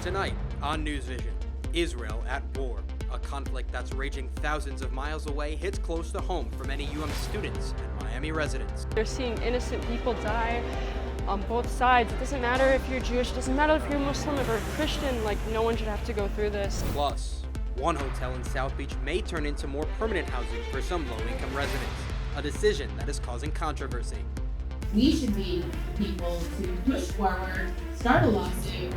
Tonight on NewsVision, Israel at war. A conflict that's raging thousands of miles away hits close to home for many UM students and Miami residents. They're seeing innocent people die on both sides. It doesn't matter if you're Jewish, it doesn't matter if you're Muslim or Christian, like no one should have to go through this. Plus, one hotel in South Beach may turn into more permanent housing for some low-income residents, a decision that is causing controversy. We should be people to push forward, start a lawsuit.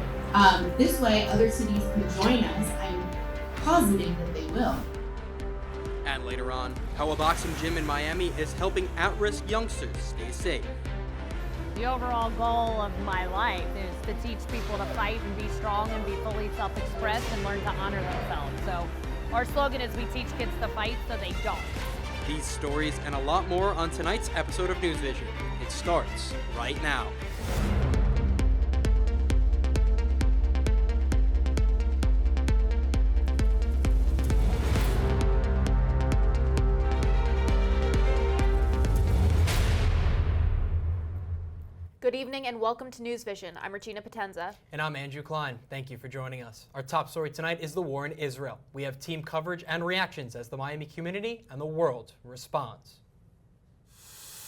This way other cities could join us. I'm positive that they will. And later on, how a boxing gym in Miami is helping at-risk youngsters stay safe. The overall goal of my life is to teach people to fight and be strong and be fully self-expressed and learn to honor themselves. So our slogan is we teach kids to fight so they don't. These stories and a lot more on tonight's episode of NewsVision. It starts right now. Good evening and welcome to NewsVision. I'm Regina Potenza. And I'm Andrew Klein. Thank you for joining us. Our top story tonight is the war in Israel. We have team coverage and reactions as the Miami community and the world responds.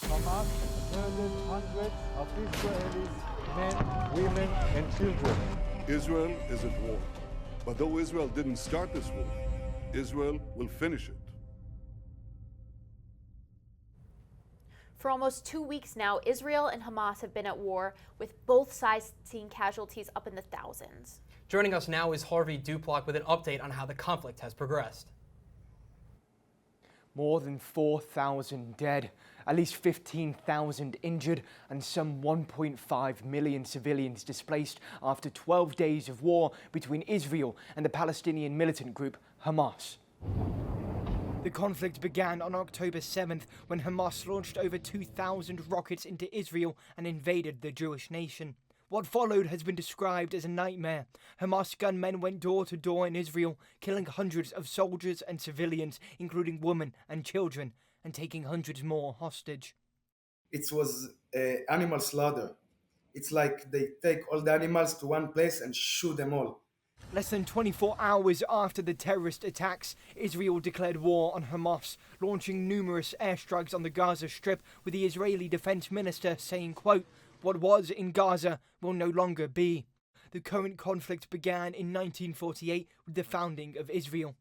Hamas murdered hundreds of Israelis, men, women, and children. Israel is at war. But though Israel didn't start this war, Israel will finish it. For almost 2 weeks now, Israel and Hamas have been at war, with both sides seeing casualties up in the thousands. Joining us now is Harvey Duplock with an update on how the conflict has progressed. More than 4,000 dead, at least 15,000 injured, and some 1.5 million civilians displaced after 12 days of war between Israel and the Palestinian militant group Hamas. The conflict began on October 7th when Hamas launched over 2,000 rockets into Israel and invaded the Jewish nation. What followed has been described as a nightmare. Hamas gunmen went door to door in Israel, killing hundreds of soldiers and civilians, including women and children, and taking hundreds more hostage. It was animal slaughter. It's like they take all the animals to one place and shoot them all. Less than 24 hours after the terrorist attacks, Israel declared war on Hamas, launching numerous airstrikes on the Gaza Strip, with the Israeli defense minister saying, quote, "What was in Gaza will no longer be." The current conflict began in 1948 with the founding of Israel.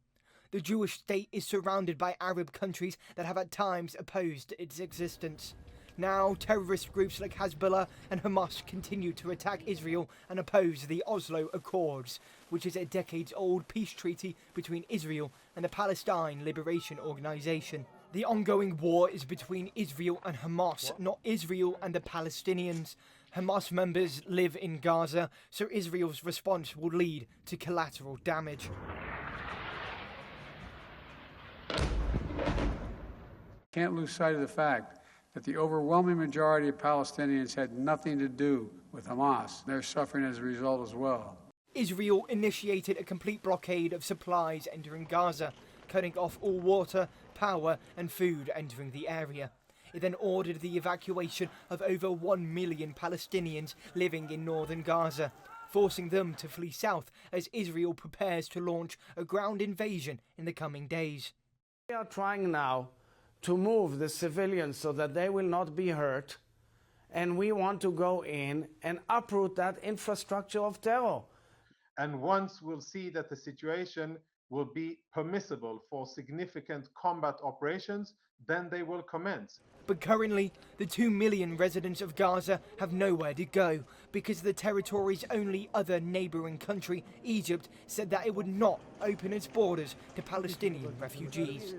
The Jewish state is surrounded by Arab countries that have at times opposed its existence. Now, terrorist groups like Hezbollah and Hamas continue to attack Israel and oppose the Oslo Accords, which is a decades-old peace treaty between Israel and the Palestine Liberation Organization. The ongoing war is between Israel and Hamas, not Israel and the Palestinians. Hamas members live in Gaza, so Israel's response will lead to collateral damage. Can't lose sight of the fact that the overwhelming majority of Palestinians had nothing to do with Hamas. They're suffering as a result as well. Israel initiated a complete blockade of supplies entering Gaza, cutting off all water, power and food entering the area. It then ordered the evacuation of over 1 million Palestinians living in northern Gaza, forcing them to flee south as Israel prepares to launch a ground invasion in the coming days. We are trying now to move the civilians so that they will not be hurt, and we want to go in and uproot that infrastructure of terror. And once we'll see that the situation will be permissible for significant combat operations, then they will commence. But currently, the 2 million residents of Gaza have nowhere to go because the territory's only other neighbouring country, Egypt, said that it would not open its borders to Palestinian refugees.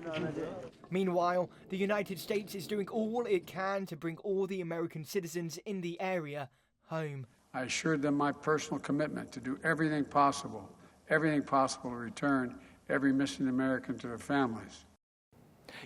Meanwhile, the United States is doing all it can to bring all the American citizens in the area home. I assured them my personal commitment to do everything possible to return every missing American to their families.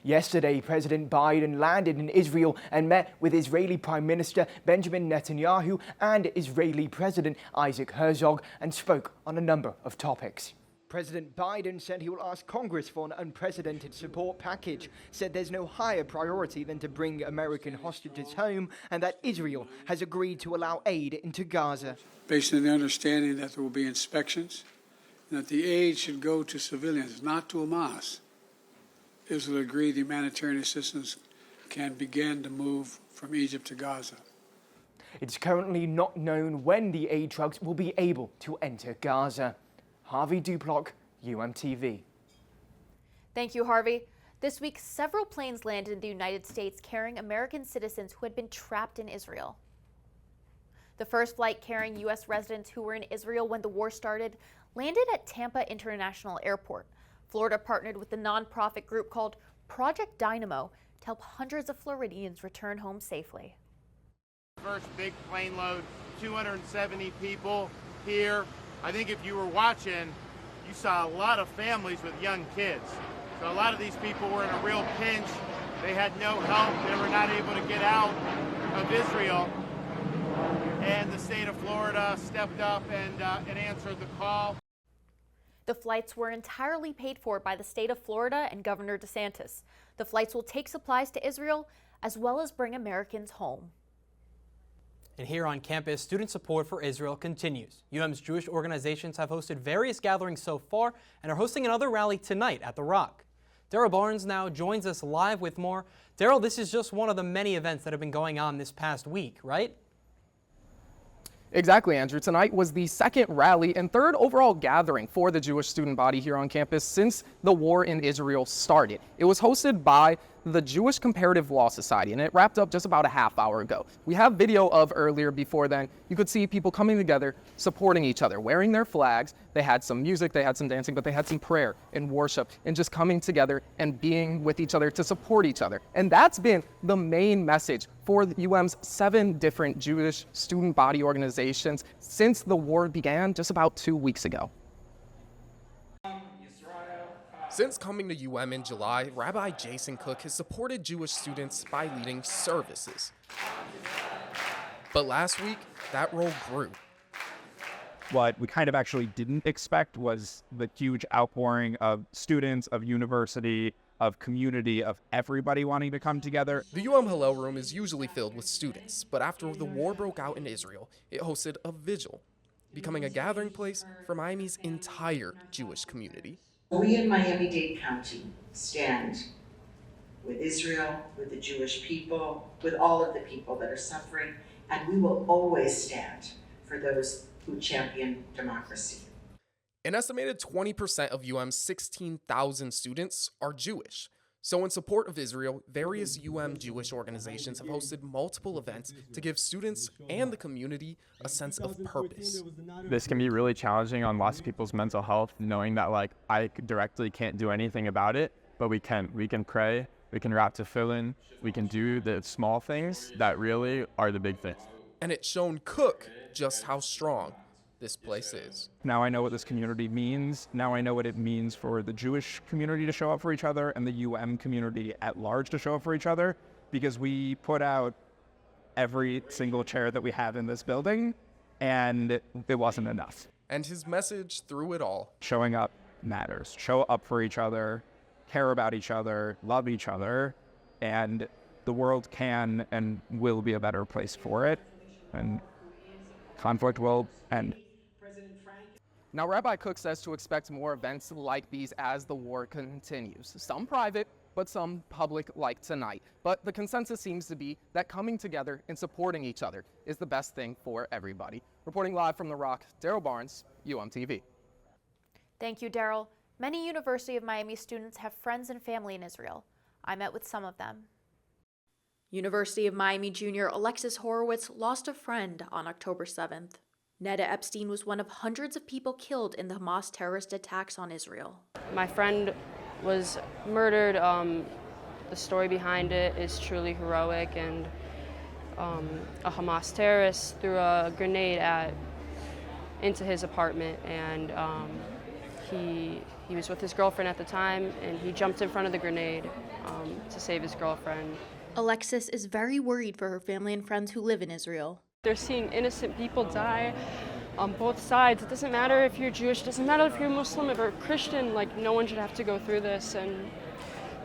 Yesterday, President Biden landed in Israel and met with Israeli Prime Minister Benjamin Netanyahu and Israeli President Isaac Herzog and spoke on a number of topics. President Biden said he will ask Congress for an unprecedented support package, said there's no higher priority than to bring American hostages home, and that Israel has agreed to allow aid into Gaza. Based on the understanding that there will be inspections, and that the aid should go to civilians, not to Hamas, Israel agreed the humanitarian assistance can begin to move from Egypt to Gaza. It's currently not known when the aid trucks will be able to enter Gaza. Harvey Duplock, UMTV. Thank you, Harvey. This week, several planes landed in the United States carrying American citizens who had been trapped in Israel. The first flight carrying U.S. residents who were in Israel when the war started landed at Tampa International Airport. Florida partnered with the nonprofit group called Project Dynamo to help hundreds of Floridians return home safely. First big plane load, 270 people here. I think if you were watching, you saw a lot of families with young kids. So a lot of these people were in a real pinch. They had no help. They were not able to get out of Israel. And the state of Florida stepped up and answered the call. The flights were entirely paid for by the state of Florida and Governor DeSantis. The flights will take supplies to Israel as well as bring Americans home. And here on campus, student support for Israel continues. UM's Jewish organizations have hosted various gatherings so far and are hosting another rally tonight at The Rock. Daryl Barnes now joins us live with more. Daryl, this is just one of the many events that have been going on this past week, right? Exactly, Andrew. Tonight was the second rally and third overall gathering for the Jewish student body here on campus since the war in Israel started. It was hosted by the Jewish Comparative Law Society, and it wrapped up just about a half hour ago. We have video of earlier before then. You could see people coming together, supporting each other, wearing their flags. They had some music, they had some dancing, but they had some prayer and worship and just coming together and being with each other to support each other. And that's been the main message for the UM's 7 different Jewish student body organizations since the war began just about 2 weeks ago. Since coming to UM in July, Rabbi Jason Cook has supported Jewish students by leading services. But last week, that role grew. What we kind of actually didn't expect was the huge outpouring of students, of university, of community, of everybody wanting to come together. The UM Hillel Room is usually filled with students, but after the war broke out in Israel, it hosted a vigil, becoming a gathering place for Miami's entire Jewish community. We in Miami-Dade County stand with Israel, with the Jewish people, with all of the people that are suffering, and we will always stand for those who champion democracy. An estimated 20% of UM's 16,000 students are Jewish. So in support of Israel, various UM Jewish organizations have hosted multiple events to give students and the community a sense of purpose. This can be really challenging on lots of people's mental health, knowing that I directly can't do anything about it, but we can pray, we can wrap tefillin, we can do the small things that really are the big things. And it's shown Cook just how strong this place is. Now I know what this community means. Now I know what it means for the Jewish community to show up for each other and the UM community at large to show up for each other, because we put out every single chair that we have in this building, and it wasn't enough. And his message through it all: showing up matters. Show up for each other, care about each other, love each other, and the world can and will be a better place for it, and conflict will end. Now, Rabbi Cook says to expect more events like these as the war continues. Some private, but some public like tonight. But the consensus seems to be that coming together and supporting each other is the best thing for everybody. Reporting live from The Rock, Daryl Barnes, UMTV. Thank you, Daryl. Many University of Miami students have friends and family in Israel. I met with some of them. University of Miami junior Alexis Horowitz lost a friend on October 7th. Neda Epstein was one of hundreds of people killed in the Hamas terrorist attacks on Israel. My friend was murdered. The story behind it is truly heroic, and a Hamas terrorist threw a grenade into his apartment, and he was with his girlfriend at the time, and he jumped in front of the grenade to save his girlfriend. Alexis is very worried for her family and friends who live in Israel. They're seeing innocent people die. on both sides. It doesn't matter if you're Jewish, it doesn't matter if you're Muslim, if you're Christian, like no one should have to go through this. And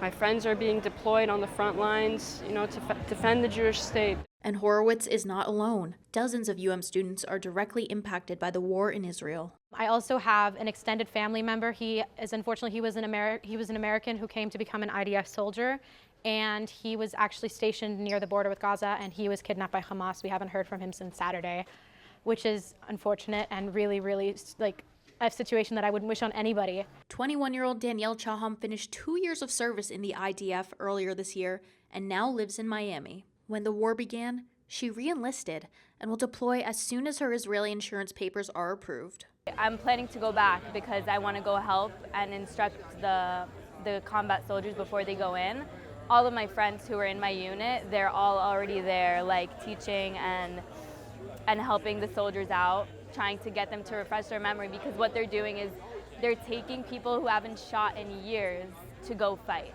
my friends are being deployed on the front lines, you know, to defend the Jewish state. And Horowitz is not alone. Dozens of UM students are directly impacted by the war in Israel. I also have an extended family member. He was an American who came to become an IDF soldier, and he was actually stationed near the border with Gaza, and he was kidnapped by Hamas. We haven't heard from him since Saturday, which is unfortunate and really, really like a situation that I wouldn't wish on anybody. 21-year-old Danielle Chaham finished 2 years of service in the IDF earlier this year and now lives in Miami. When the war began, she re-enlisted and will deploy as soon as her Israeli insurance papers are approved. I'm planning to go back because I want to go help and instruct the combat soldiers before they go in. All of my friends who are in my unit, they're all already there, like teaching and helping the soldiers out, trying to get them to refresh their memory, because what they're doing is they're taking people who haven't shot in years to go fight.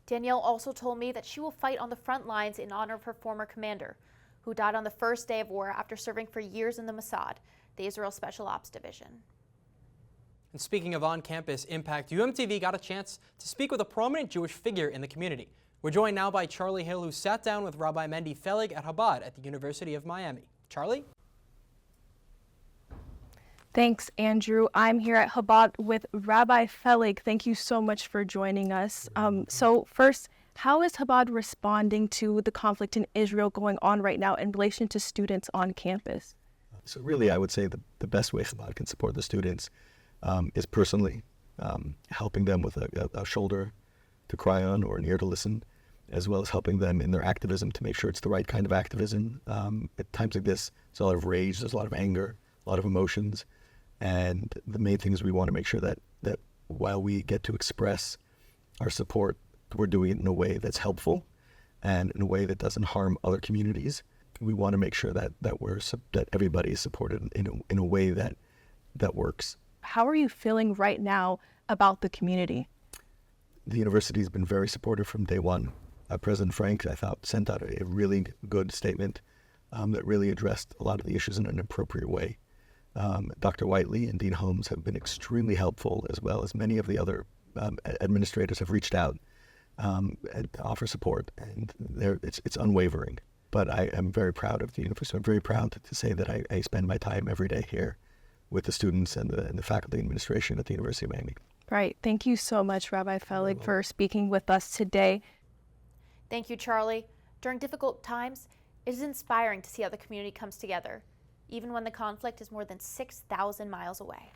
Danielle also told me that she will fight on the front lines in honor of her former commander, who died on the first day of war after serving for years in the Mossad, the Israel Special Ops Division. And speaking of on-campus impact, UMTV got a chance to speak with a prominent Jewish figure in the community. We're joined now by Charlie Hill, who sat down with Rabbi Mendy Felig at Chabad at the University of Miami. Charlie? Thanks, Andrew. I'm here at Chabad with Rabbi Felig. Thank you so much for joining us. So first, how is Chabad responding to the conflict in Israel going on right now in relation to students on campus? So really, I would say the best way Chabad can support the students is personally helping them with a shoulder to cry on or an ear to listen, as well as helping them in their activism to make sure it's the right kind of activism. At times like this, there's a lot of rage, there's a lot of anger, a lot of emotions. And the main thing is we want to make sure that while we get to express our support, we're doing it in a way that's helpful and in a way that doesn't harm other communities. We want to make sure that everybody is supported in a way that works. How are you feeling right now about the community? The university has been very supportive from day one. President Frank, I thought, sent out a really good statement that really addressed a lot of the issues in an appropriate way. Dr. Whiteley and Dean Holmes have been extremely helpful, as well as many of the other administrators have reached out to offer support, and it's unwavering. But I am very proud of the university. I'm very proud to say that I spend my time every day here with the students and the faculty and administration at the University of Miami. Right. Thank you so much, Rabbi Felig, for speaking with us today. Thank you, Charlie. During difficult times, it is inspiring to see how the community comes together, even when the conflict is more than 6,000 miles away.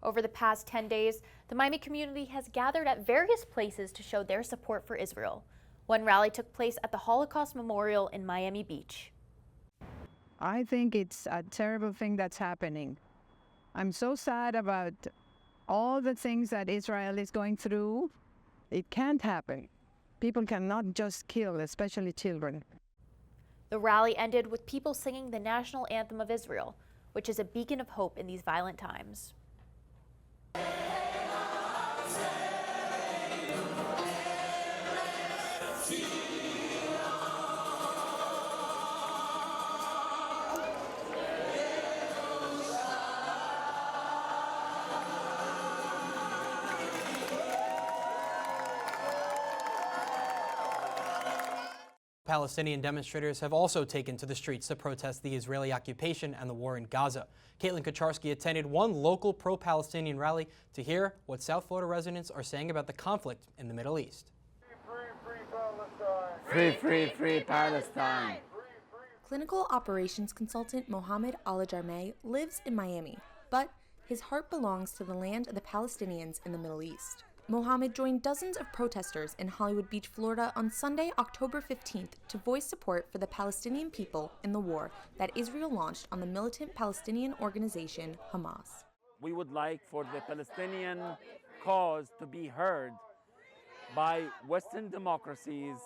Over the past 10 days, the Miami community has gathered at various places to show their support for Israel. One rally took place at the Holocaust Memorial in Miami Beach. I think it's a terrible thing that's happening. I'm so sad about all the things that Israel is going through. It can't happen. People cannot just kill, especially children. The rally ended with people singing the national anthem of Israel, which is a beacon of hope in these violent times. Palestinian demonstrators have also taken to the streets to protest the Israeli occupation and the war in Gaza. Katelyn Kucharski attended one local pro-Palestinian rally to hear what South Florida residents are saying about the conflict in the Middle East. Free, free, free Palestine. Clinical operations consultant Mohammed Al-Jarmeh lives in Miami, but his heart belongs to the land of the Palestinians in the Middle East. Mohammed joined dozens of protesters in Hollywood Beach, Florida on Sunday, October 15th to voice support for the Palestinian people in the war that Israel launched on the militant Palestinian organization Hamas. We would like for the Palestinian cause to be heard by Western democracies,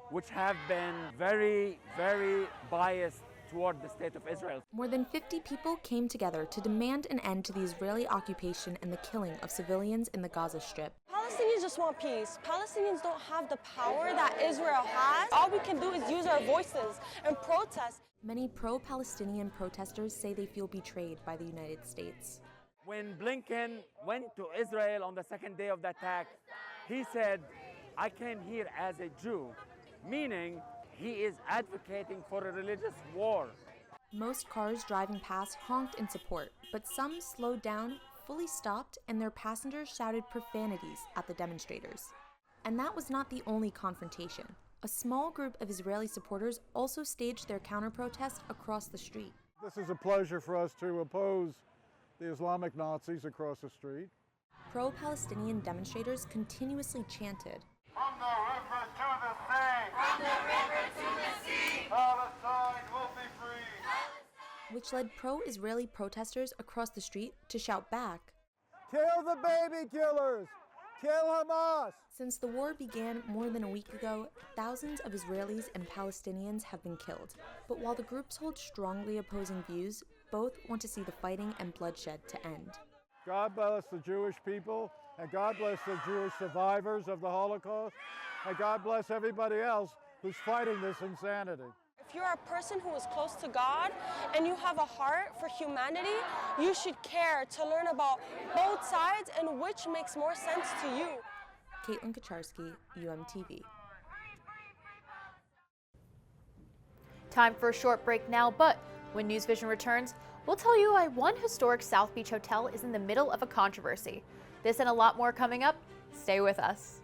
which have been very, very biased toward the state of Israel. More than 50 people came together to demand an end to the Israeli occupation and the killing of civilians in the Gaza Strip. Palestinians just want peace. Palestinians don't have the power that Israel has. All we can do is use our voices and protest. Many pro-Palestinian protesters say they feel betrayed by the United States. When Blinken went to Israel on the second day of the attack, he said, "I came here as a Jew," meaning he is advocating for a religious war. Most cars driving past honked in support, but some slowed down, fully stopped, and their passengers shouted profanities at the demonstrators. And that was not the only confrontation. A small group of Israeli supporters also staged their counter-protest across the street. This is a pleasure for us to oppose the Islamic Nazis across the street. Pro-Palestinian demonstrators continuously chanted, "From the river to the sea! From the river to the sea! Palestine will be free!" which led pro-Israeli protesters across the street to shout back, "Kill the baby killers! Kill Hamas!" Since the war began more than a week ago, thousands of Israelis and Palestinians have been killed. But while the groups hold strongly opposing views, both want to see the fighting and bloodshed to end. God bless the Jewish people, and God bless the Jewish survivors of the Holocaust, and God bless everybody else who's fighting this insanity. If you're a person who is close to God and you have a heart for humanity, you should care to learn about both sides and which makes more sense to you. Katelyn Kucharski, UMTV. Time for a short break now, but when NewsVision returns, we'll tell you why one historic South Beach hotel is in the middle of a controversy. This and a lot more coming up. Stay with us.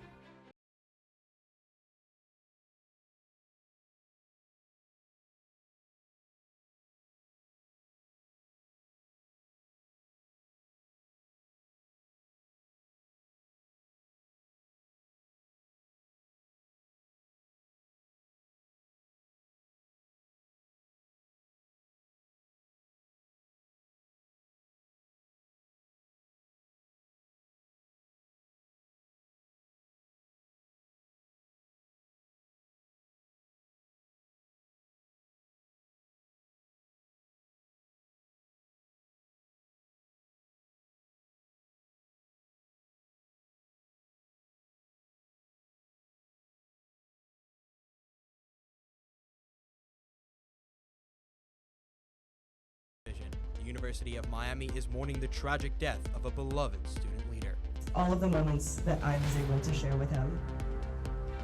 The University of Miami is mourning the tragic death of a beloved student leader. All of the moments that I was able to share with him,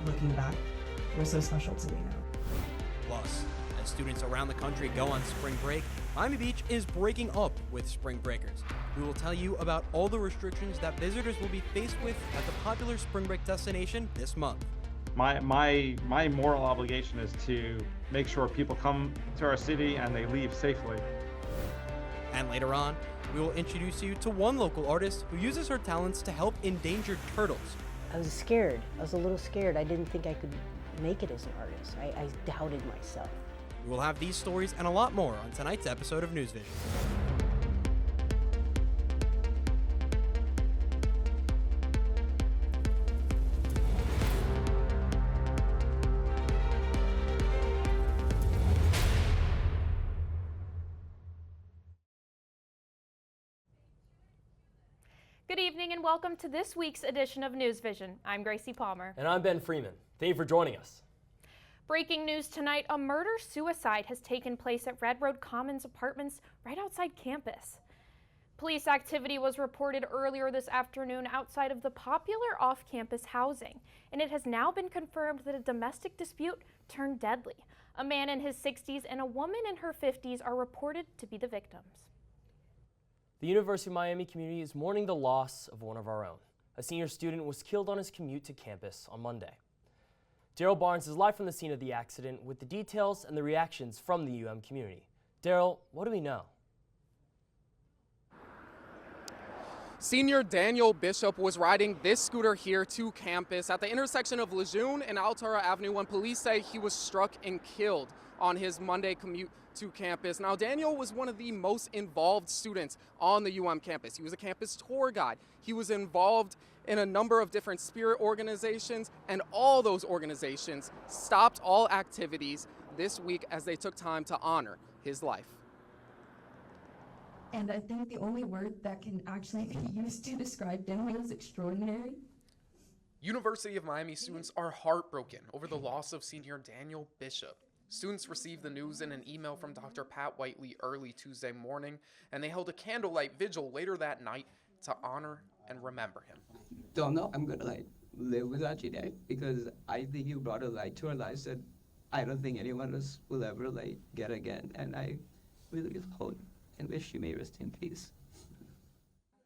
looking back, were so special to me now. Plus, as students around the country go on spring break, Miami Beach is breaking up with spring breakers. We will tell you about all the restrictions that visitors will be faced with at the popular spring break destination this month. My moral obligation is to make sure people come to our city and they leave safely. And later on, we will introduce you to one local artist who uses her talents to help endangered turtles. I was scared. I was a little scared. I didn't think I could make it as an artist. I doubted myself. We will have these stories and a lot more on tonight's episode of NewsVision. Good evening and welcome to this week's edition of NewsVision. I'm Gracie Palmer. And I'm Ben Freeman. Thank you for joining us. Breaking news tonight, a murder-suicide has taken place at Red Road Commons apartments right outside campus. Police activity was reported earlier this afternoon outside of the popular off-campus housing, and it has now been confirmed that a domestic dispute turned deadly. A man in his 60s and a woman in her 50s are reported to be the victims. The University of Miami community is mourning the loss of one of our own. A senior student was killed on his commute to campus on Monday. Daryl Barnes is live from the scene of the accident with the details and the reactions from the UM community. Daryl, what do we know? Senior Daniel Bishop was riding this scooter here to campus at the intersection of Lejeune and Altura Avenue when police say he was struck and killed on his Monday commute to campus. Now, Daniel was one of the most involved students on the UM campus. He was a campus tour guide. He was involved in a number of different spirit organizations, and all those organizations stopped all activities this week as they took time to honor his life. And I think the only word that can actually be used to describe Daniel is extraordinary. University of Miami students are heartbroken over the loss of senior Daniel Bishop. Students received the news in an email from Dr. Pat Whiteley early Tuesday morning, and they held a candlelight vigil later that night to honor and remember him. Don't know I'm gonna live without you, Dad, because I think you brought a light to our lives that I don't think any one of us will ever get again, and I really hope and wish you may rest in peace.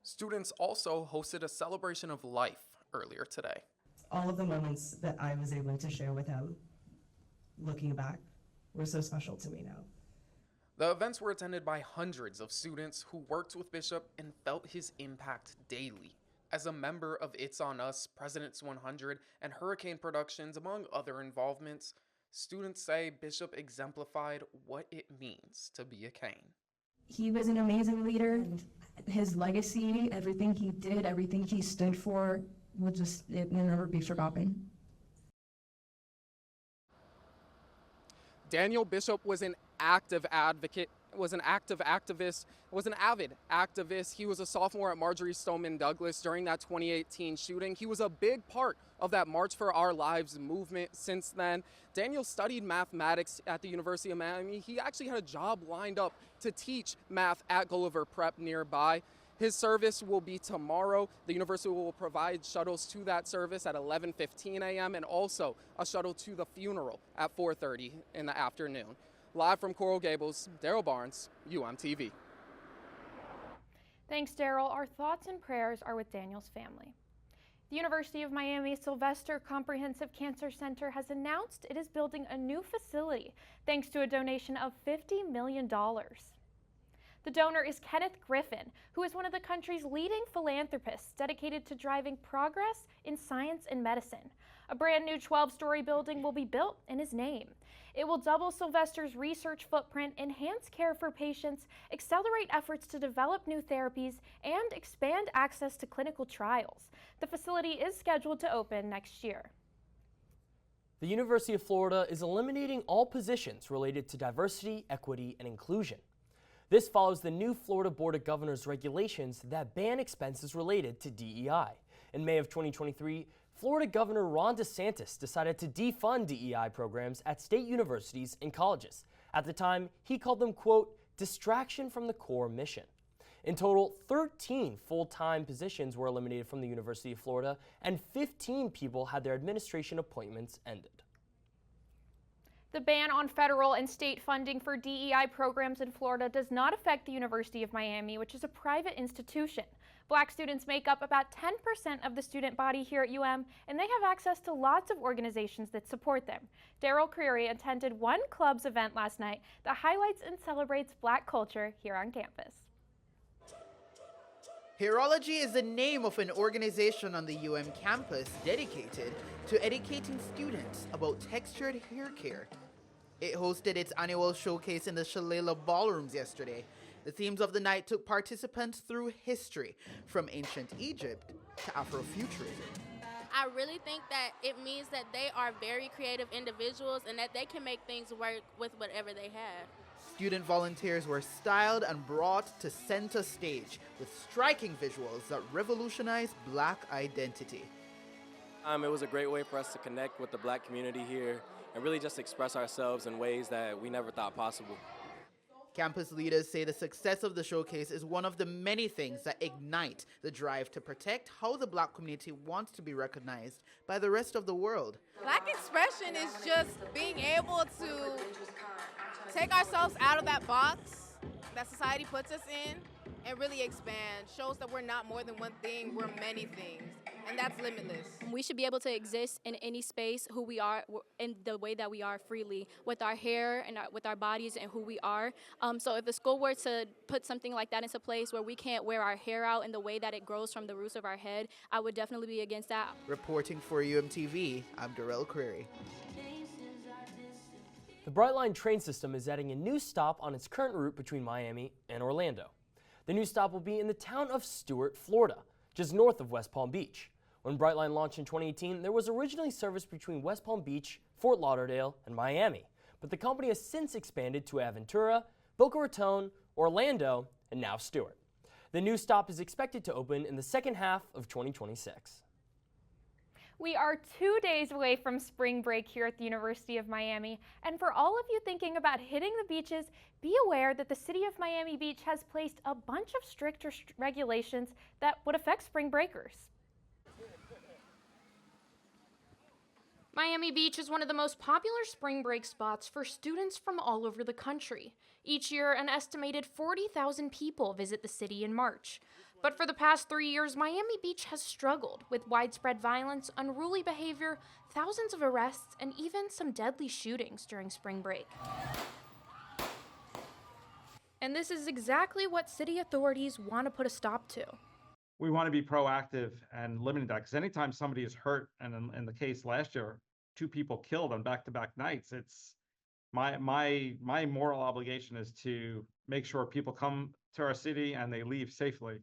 Students also hosted a celebration of life earlier today. All of the moments that I was able to share with him, looking back, were so special to me now. The events were attended by hundreds of students who worked with Bishop and felt his impact daily. As a member of It's On Us, President's 100, and Hurricane Productions, among other involvements, students say Bishop exemplified what it means to be a Kane. He was an amazing leader, and his legacy, everything he did, everything he stood for, it will never be forgotten. Daniel Bishop was an active advocate, was an active activist, was an avid activist. He was a sophomore at Marjorie Stoneman Douglas during that 2018 shooting. He was a big part of that March for Our Lives movement since then. Daniel studied mathematics at the University of Miami. He actually had a job lined up to teach math at Gulliver Prep nearby. His service will be tomorrow. The university will provide shuttles to that service at 11:15 a.m. and also a shuttle to the funeral at 4:30 in the afternoon. Live from Coral Gables, Daryl Barnes, UMTV. Thanks, Daryl. Our thoughts and prayers are with Daniel's family. The University of Miami Sylvester Comprehensive Cancer Center has announced it is building a new facility thanks to a donation of $50 million. The donor is Kenneth Griffin, who is one of the country's leading philanthropists dedicated to driving progress in science and medicine. A brand new 12-story building will be built in his name. It will double Sylvester's research footprint, enhance care for patients, accelerate efforts to develop new therapies, and expand access to clinical trials. The facility is scheduled to open next year. The University of Florida is eliminating all positions related to diversity, equity, and inclusion. This follows the new Florida Board of Governors regulations that ban expenses related to DEI. In May of 2023, Florida Governor Ron DeSantis decided to defund DEI programs at state universities and colleges. At the time, he called them, quote, distraction from the core mission. In total, 13 full-time positions were eliminated from the University of Florida, and 15 people had their administration appointments ended. The ban on federal and state funding for DEI programs in Florida does not affect the University of Miami, which is a private institution. Black students make up about 10% of the student body here at UM, and they have access to lots of organizations that support them. Daryl Creary attended one club's event last night that highlights and celebrates Black culture here on campus. Hairology is the name of an organization on the UM campus dedicated to educating students about textured hair care. It hosted its annual showcase in the Shalala Ballrooms yesterday. The themes of the night took participants through history, from ancient Egypt to Afrofuturism. I really think that it means that they are very creative individuals and that they can make things work with whatever they have. Student volunteers were styled and brought to center stage with striking visuals that revolutionized Black identity. It was a great way for us to connect with the Black community here and really just express ourselves in ways that we never thought possible. Campus leaders say the success of the showcase is one of the many things that ignite the drive to protect how the Black community wants to be recognized by the rest of the world. Black expression is just being able to take ourselves out of that box that society puts us in and really expand. Shows that we're not more than one thing, we're many things. And that's limitless. We should be able to exist in any space who we are, in the way that we are freely, with our hair and with our bodies and who we are. So if the school were to put something like that into place where we can't wear our hair out in the way that it grows from the roots of our head, I would definitely be against that. Reporting for UMTV, I'm Daryl Creary. The Brightline train system is adding a new stop on its current route between Miami and Orlando. The new stop will be in the town of Stuart, Florida, just north of West Palm Beach. When Brightline launched in 2018, there was originally service between West Palm Beach, Fort Lauderdale, and Miami, but the company has since expanded to Aventura, Boca Raton, Orlando, and now Stuart. The new stop is expected to open in the second half of 2026. We are 2 days away from spring break here at the University of Miami, and for all of you thinking about hitting the beaches, be aware that the City of Miami Beach has placed a bunch of strict regulations that would affect spring breakers. Miami Beach is one of the most popular spring break spots for students from all over the country. Each year, an estimated 40,000 people visit the city in March. But for the past 3 years, Miami Beach has struggled with widespread violence, unruly behavior, thousands of arrests, and even some deadly shootings during spring break. And this is exactly what city authorities want to put a stop to. We want to be proactive and limiting that, because anytime somebody is hurt, and in the case last year, 2 people killed on back-to-back nights, it's my moral obligation is to make sure people come to our city and they leave safely.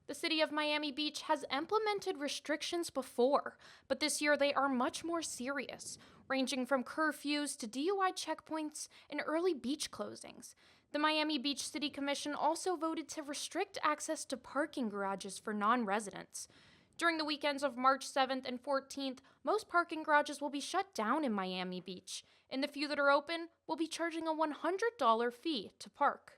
The city of Miami Beach has implemented restrictions before, but this year they are much more serious, ranging from curfews to DUI checkpoints and early beach closings. The Miami Beach City Commission also voted to restrict access to parking garages for non-residents. During the weekends of March 7th and 14th, most parking garages will be shut down in Miami Beach, and the few that are open will be charging a $100 fee to park.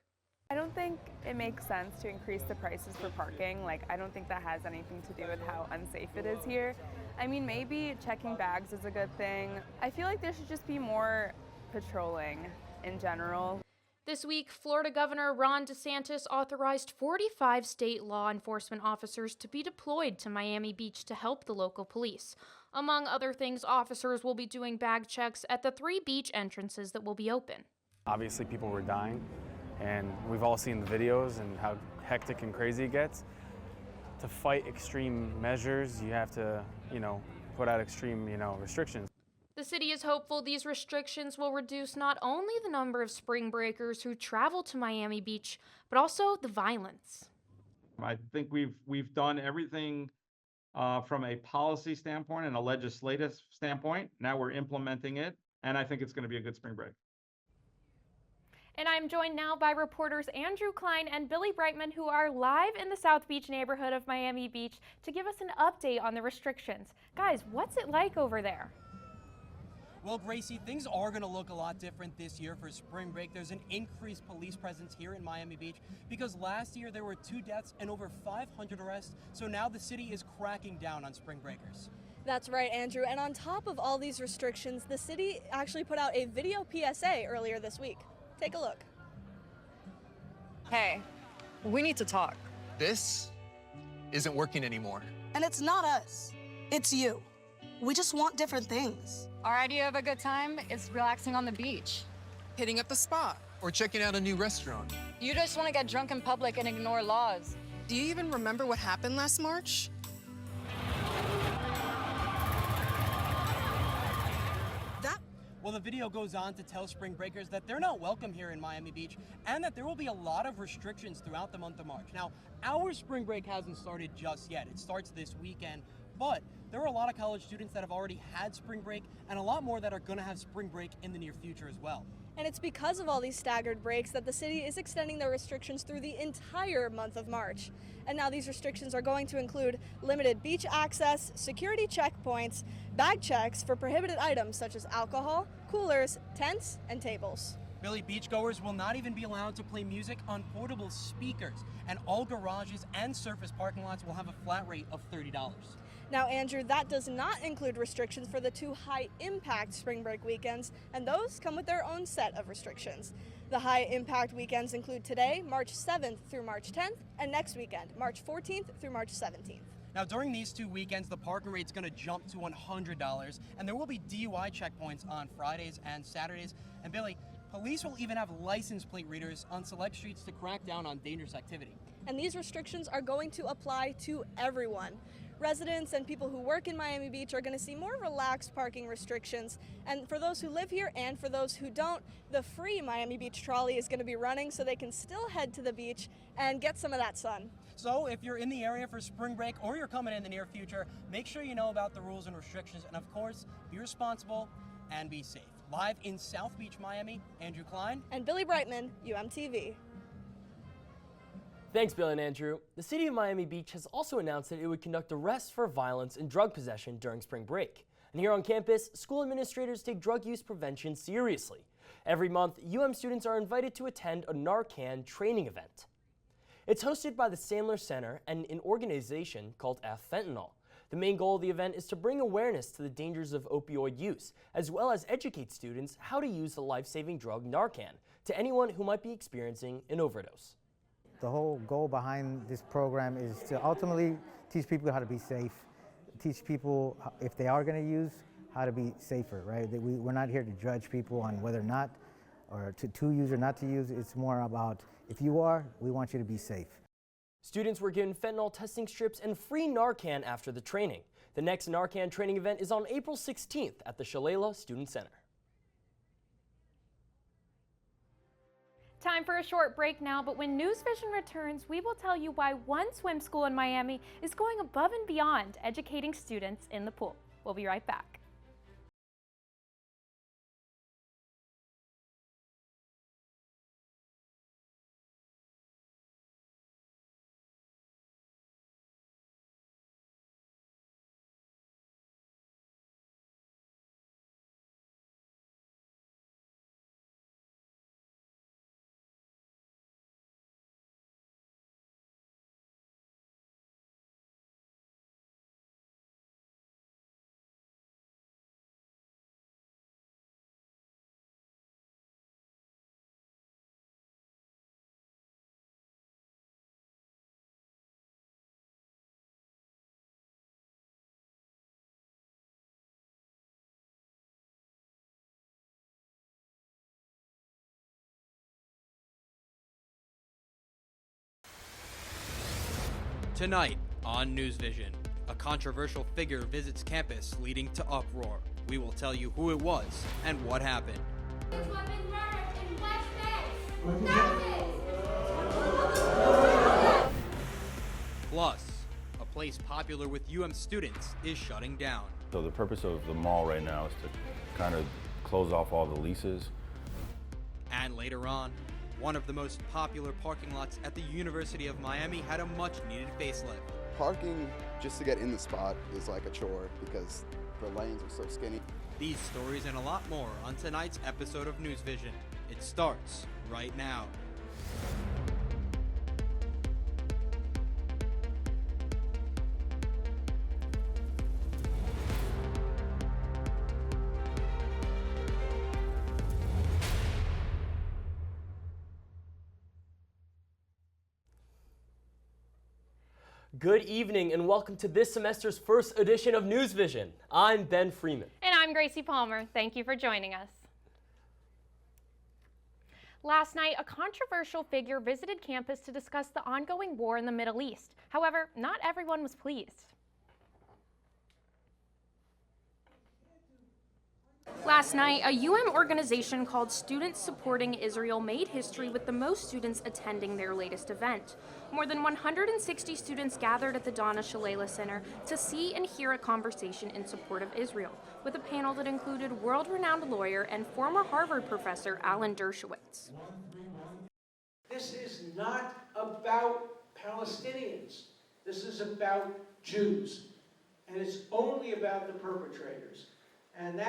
I don't think it makes sense to increase the prices for parking. I don't think that has anything to do with how unsafe it is here. I mean, maybe checking bags is a good thing. I feel like there should just be more patrolling in general. This week, Florida Governor Ron DeSantis authorized 45 state law enforcement officers to be deployed to Miami Beach to help the local police. Among other things, officers will be doing bag checks at the 3 beach entrances that will be open. Obviously, people were dying, and we've all seen the videos and how hectic and crazy it gets. To fight extreme measures, you have to, put out extreme, restrictions. The city is hopeful these restrictions will reduce not only the number of spring breakers who travel to Miami Beach, but also the violence. I think we've done everything from a policy standpoint and a legislative standpoint. Now we're implementing it, and I think it's going to be a good spring break. And I'm joined now by reporters Andrew Klein and Billy Brightman, who are live in the South Beach neighborhood of Miami Beach to give us an update on the restrictions. Guys, what's it like over there? Well, Gracie, things are going to look a lot different this year for spring break. There's an increased police presence here in Miami Beach because last year there were 2 deaths and over 500 arrests. So now the city is cracking down on spring breakers. That's right, Andrew. And on top of all these restrictions, the city actually put out a video PSA earlier this week. Take a look. Hey, we need to talk. This isn't working anymore. And it's not us, it's you. We just want different things. Our idea of a good time is relaxing on the beach. Hitting up a spa. Or checking out a new restaurant. You just want to get drunk in public and ignore laws. Do you even remember what happened last March? Well, the video goes on to tell spring breakers that they're not welcome here in Miami Beach and that there will be a lot of restrictions throughout the month of March. Now, our spring break hasn't started just yet. It starts this weekend, but there are a lot of college students that have already had spring break and a lot more that are going to have spring break in the near future as well. And it's because of all these staggered breaks that the city is extending their restrictions through the entire month of March. And now these restrictions are going to include limited beach access, security checkpoints, bag checks for prohibited items such as alcohol, coolers, tents, and tables. Billy, beachgoers will not even be allowed to play music on portable speakers, and all garages and surface parking lots will have a flat rate of $30. Now, Andrew, that does not include restrictions for the 2 high-impact spring break weekends, and those come with their own set of restrictions. The high-impact weekends include today, March 7th through March 10th, and next weekend, March 14th through March 17th. Now, during these 2 weekends, the parking rate's going to jump to $100, and there will be DUI checkpoints on Fridays and Saturdays. And Billy, police will even have license plate readers on select streets to crack down on dangerous activity. And these restrictions are going to apply to everyone. Residents and people who work in Miami Beach are going to see more relaxed parking restrictions. And for those who live here and for those who don't, the free Miami Beach trolley is going to be running so they can still head to the beach and get some of that sun. So if you're in the area for spring break or you're coming in the near future, make sure you know about the rules and restrictions. And of course, be responsible and be safe. Live in South Beach, Miami, Andrew Klein and Billy Brightman, UMTV. Thanks, Bill and Andrew. The city of Miami Beach has also announced that it would conduct arrests for violence and drug possession during spring break. And here on campus, school administrators take drug use prevention seriously. Every month, UM students are invited to attend a Narcan training event. It's hosted by the Sandler Center and an organization called Fentanyl. The main goal of the event is to bring awareness to the dangers of opioid use, as well as educate students how to use the life-saving drug Narcan to anyone who might be experiencing an overdose. The whole goal behind this program is to ultimately teach people how to be safe, teach people, if they are going to use, how to be safer, right? We're not here to judge people on whether or not, or to use or not to use. It's more about, if you are, we want you to be safe. Students were given fentanyl testing strips and free Narcan after the training. The next Narcan training event is on April 16th at the Shalala Student Center. Time for a short break now, but when NewsVision returns, we will tell you why one swim school in Miami is going above and beyond educating students in the pool. We'll be right back. Tonight on NewsVision, a controversial figure visits campus leading to uproar. We will tell you who it was and what happened. Plus, a place popular with UM students is shutting down. So the purpose of the mall right now is to kind of close off all the leases. And later on, one of the most popular parking lots at the University of Miami had a much-needed facelift. Parking just to get in the spot is like a chore because the lanes are so skinny. These stories and a lot more on tonight's episode of NewsVision. It starts right now. Good evening and welcome to this semester's first edition of NewsVision. I'm Ben Freeman. And I'm Gracie Palmer. Thank you for joining us. Last night, a controversial figure visited campus to discuss the ongoing war in the Middle East. However, not everyone was pleased. Last night, a UM organization called Students Supporting Israel made history with the most students attending their latest event. More than 160 students gathered at the Donna Shalala Center to see and hear a conversation in support of Israel, with a panel that included world-renowned lawyer and former Harvard professor Alan Dershowitz. This is not about Palestinians. This is about Jews. And it's only about the perpetrators. And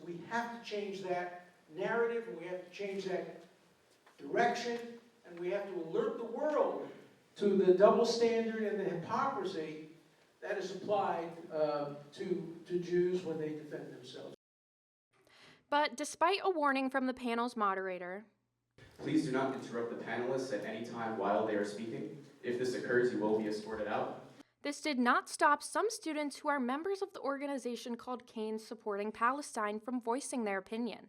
we have to change that narrative, and we have to change that direction, and we have to alert the world to the double standard and the hypocrisy that is applied to Jews when they defend themselves. But despite a warning from the panel's moderator, please do not interrupt the panelists at any time while they are speaking. If this occurs, you will be escorted out. this did not stop some students who are members of the organization called Canes Supporting Palestine from voicing their opinion.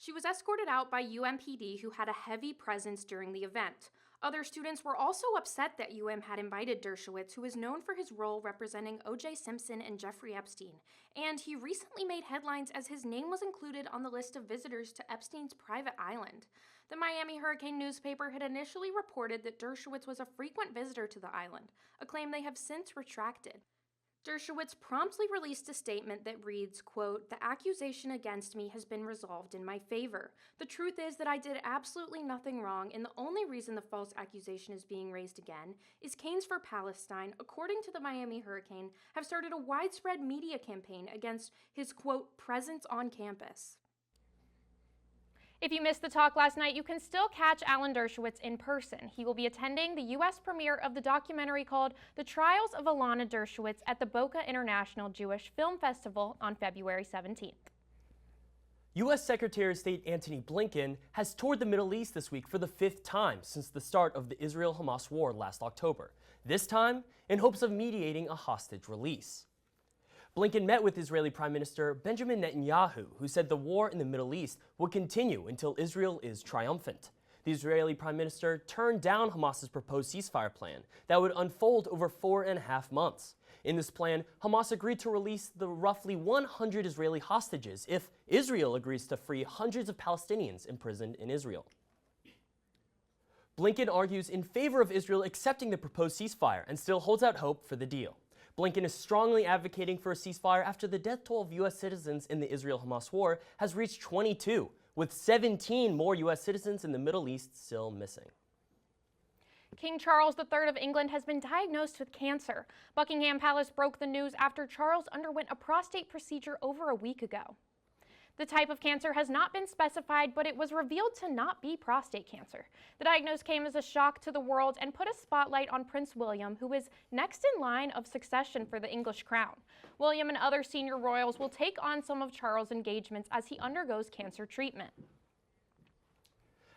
She was escorted out by UMPD, who had a heavy presence during the event. Other students were also upset that UM had invited Dershowitz, who is known for his role representing O.J. Simpson and Jeffrey Epstein, and he recently made headlines as his name was included on the list of visitors to Epstein's private island. The Miami Hurricane newspaper had initially reported that Dershowitz was a frequent visitor to the island, a claim they have since retracted. Dershowitz promptly released a statement that reads, quote, "The accusation against me has been resolved in my favor. The truth is that I did absolutely nothing wrong, and the only reason the false accusation is being raised again is Canes for Palestine, according to the Miami Hurricane, have started a widespread media campaign against his, quote, presence on campus." If you missed the talk last night, you can still catch Alan Dershowitz in person. He will be attending the U.S. premiere of the documentary called The Trials of Alana Dershowitz at the Boca International Jewish Film Festival on February 17th. U.S. Secretary of State Antony Blinken has toured the Middle East this week for the 5th time since the start of the Israel-Hamas war last October, this time in hopes of mediating a hostage release. Blinken met with Israeli Prime Minister Benjamin Netanyahu, who said the war in the Middle East would continue until Israel is triumphant. The Israeli Prime Minister turned down Hamas's proposed ceasefire plan that would unfold over 4.5 months. In this plan, Hamas agreed to release the roughly 100 Israeli hostages if Israel agrees to free hundreds of Palestinians imprisoned in Israel. Blinken argues in favor of Israel accepting the proposed ceasefire and still holds out hope for the deal. Blinken is strongly advocating for a ceasefire after the death toll of U.S. citizens in the Israel-Hamas war has reached 22, with 17 more U.S. citizens in the Middle East still missing. King Charles III of England has been diagnosed with cancer. Buckingham Palace broke the news after Charles underwent a prostate procedure over a week ago. The type of cancer has not been specified, but it was revealed to not be prostate cancer. The diagnosis came as a shock to the world and put a spotlight on Prince William, who is next in line of succession for the English crown. William and other senior royals will take on some of Charles' engagements as he undergoes cancer treatment.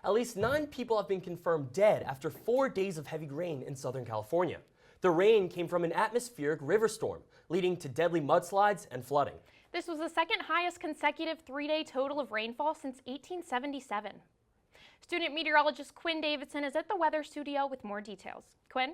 At least 9 people have been confirmed dead after 4 days of heavy rain in Southern California. The rain came from an atmospheric river storm, leading to deadly mudslides and flooding. This was the second highest consecutive 3-day total of rainfall since 1877. Student meteorologist Quinn Davidson is at the weather studio with more details. Quinn?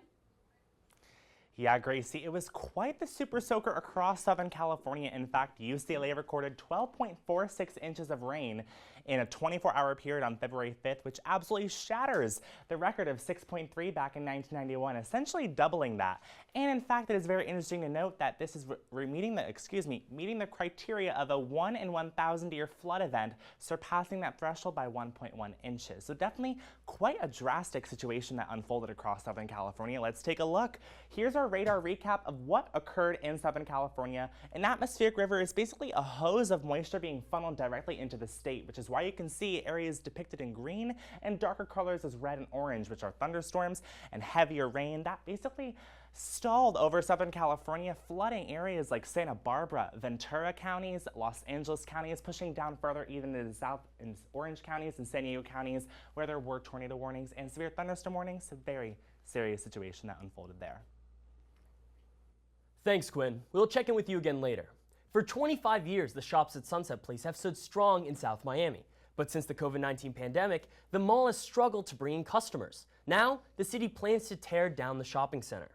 Yeah, Gracie, it was quite the super soaker across Southern California. In fact, UCLA recorded 12.46 inches of rain in a 24-hour period on February 5th, which absolutely shatters the record of 6.3 back in 1991, essentially doubling that. And in fact, it is very interesting to note that this is meeting the criteria of a 1 in 1,000 year flood event, surpassing that threshold by 1.1 inches. So definitely quite a drastic situation that unfolded across Southern California. Let's take a look. Here's our radar recap of what occurred in Southern California. An atmospheric river is basically a hose of moisture being funneled directly into the state, which is why you can see areas depicted in green and darker colors as red and orange, which are thunderstorms and heavier rain that basically stalled over Southern California, flooding areas like Santa Barbara, Ventura counties, Los Angeles counties, pushing down further even to the south in Orange counties and San Diego counties, where there were tornado warnings and severe thunderstorm warnings. A very serious situation that unfolded there. Thanks, Quinn. We'll check in with you again later. For 25 years, the shops at Sunset Place have stood strong in South Miami. But since the COVID-19 pandemic, the mall has struggled to bring in customers. Now, the city plans to tear down the shopping center.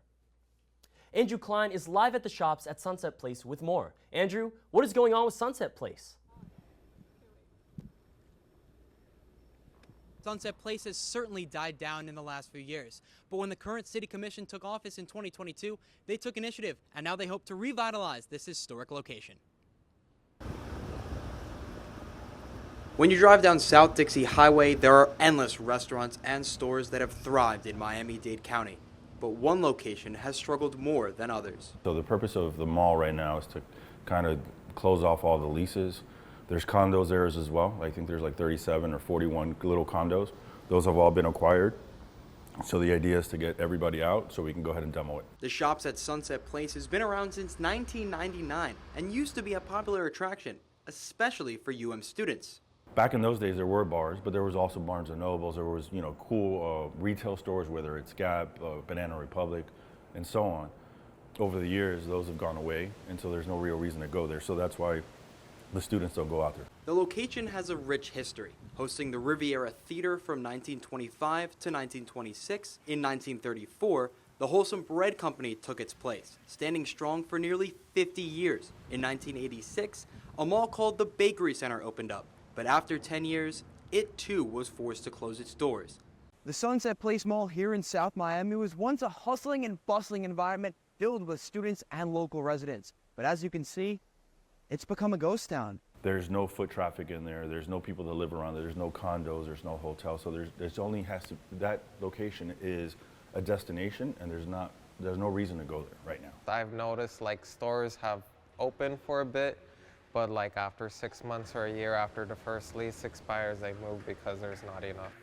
Andrew Klein is live at the shops at Sunset Place with more. Andrew, what is going on with Sunset Place? Sunset Place has certainly died down in the last few years. But when the current city commission took office in 2022, they took initiative, and now they hope to revitalize this historic location. When you drive down South Dixie Highway, there are endless restaurants and stores that have thrived in Miami-Dade County. But one location has struggled more than others. So the purpose of the mall right now is to kind of close off all the leases. There's condos there as well. I think there's like 37 or 41 little condos. Those have all been acquired. So the idea is to get everybody out so we can go ahead and demo it. The shops at Sunset Place has been around since 1999 and used to be a popular attraction, especially for UM students. Back in those days, there were bars, but there was also Barnes & Nobles. There was, cool retail stores, whether it's Gap, Banana Republic, and so on. Over the years, those have gone away, and so there's no real reason to go there. So that's why the students don't go out there. The location has a rich history, hosting the Riviera Theater from 1925 to 1926. In 1934, the Wholesome Bread Company took its place, standing strong for nearly 50 years. In 1986, a mall called the Bakery Center opened up. But after 10 years, it too was forced to close its doors. The Sunset Place Mall here in South Miami was once a hustling and bustling environment filled with students and local residents. But as you can see, it's become a ghost town. There's no foot traffic in there. There's no people that live around there. There's no condos. There's no hotels. So there's only has to, that location is a destination, and there's no reason to go there right now. I've noticed like stores have opened for a bit, but like after 6 months or a year after the first lease expires, they move because there's not enough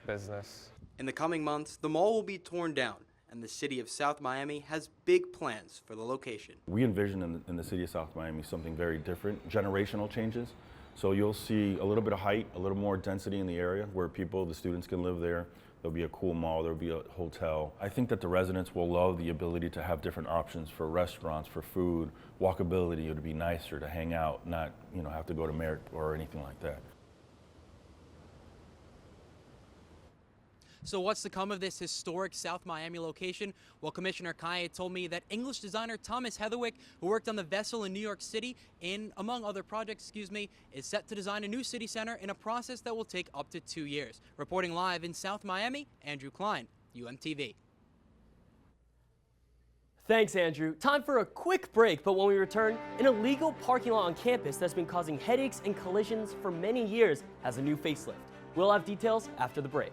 business. In the coming months, the mall will be torn down, and the city of South Miami has big plans for the location. We envision in the city of South Miami something very different, generational changes. So you'll see a little bit of height, a little more density in the area where the students can live there. There'll be a cool mall, there'll be a hotel. I think that the residents will love the ability to have different options for restaurants, for food, walkability. It would be nicer to hang out, not have to go to Merritt or anything like that. So what's to come of this historic South Miami location? Well, Commissioner Kaye told me that English designer Thomas Heatherwick, who worked on the vessel in New York City, among other projects, is set to design a new city center in a process that will take up to 2 years. Reporting live in South Miami, Andrew Klein, UMTV. Thanks, Andrew. Time for a quick break, but when we return, an illegal parking lot on campus that's been causing headaches and collisions for many years has a new facelift. We'll have details after the break.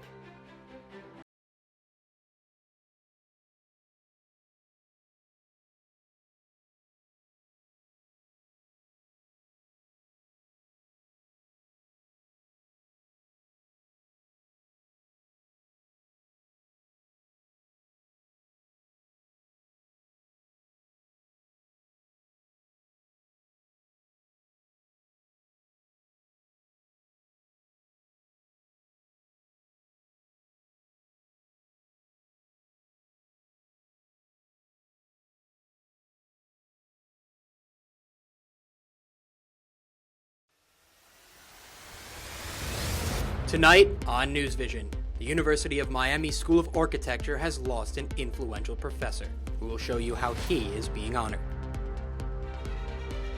Tonight on NewsVision, the University of Miami School of Architecture has lost an influential professor who will show you how he is being honored.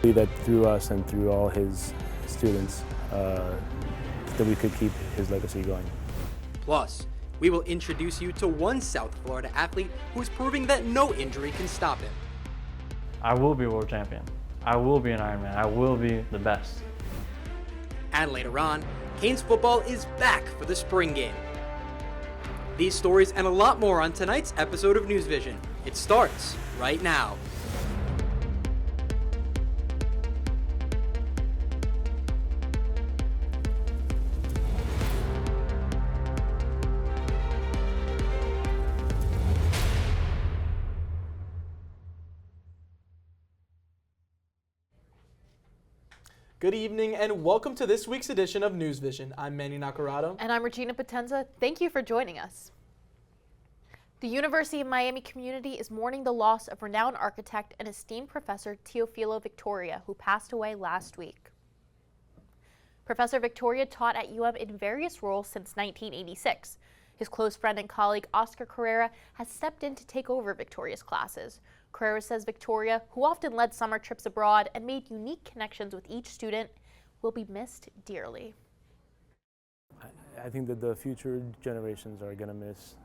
That through us and through all his students, that we could keep his legacy going. Plus, we will introduce you to one South Florida athlete who is proving that no injury can stop him. I will be world champion. I will be an Ironman. I will be the best. And later on, Canes football is back for the spring game. These stories and a lot more on tonight's episode of NewsVision. It starts right now. Good evening and welcome to this week's edition of NewsVision. I'm Manny Nacarado. And I'm Regina Potenza. Thank you for joining us. The University of Miami community is mourning the loss of renowned architect and esteemed professor Teofilo Victoria, who passed away last week. Professor Victoria taught at UM in various roles since 1986. His close friend and colleague Oscar Carrera has stepped in to take over Victoria's classes. Carrera says Victoria, who often led summer trips abroad and made unique connections with each student, will be missed dearly. I think that the future generations are going to miss,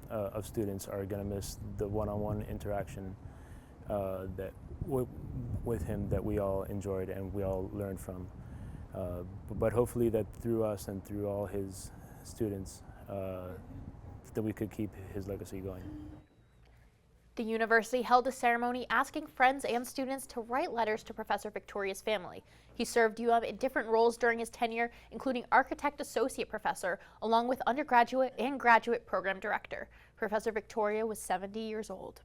of students are going to miss the one-on-one interaction that with him that we all enjoyed and we all learned from. But hopefully that through us and through all his students, that we could keep his legacy going. The university held a ceremony asking friends and students to write letters to Professor Victoria's family. He served UM in different roles during his tenure, including Architect Associate Professor, along with undergraduate and graduate program director. Professor Victoria was 70 years old.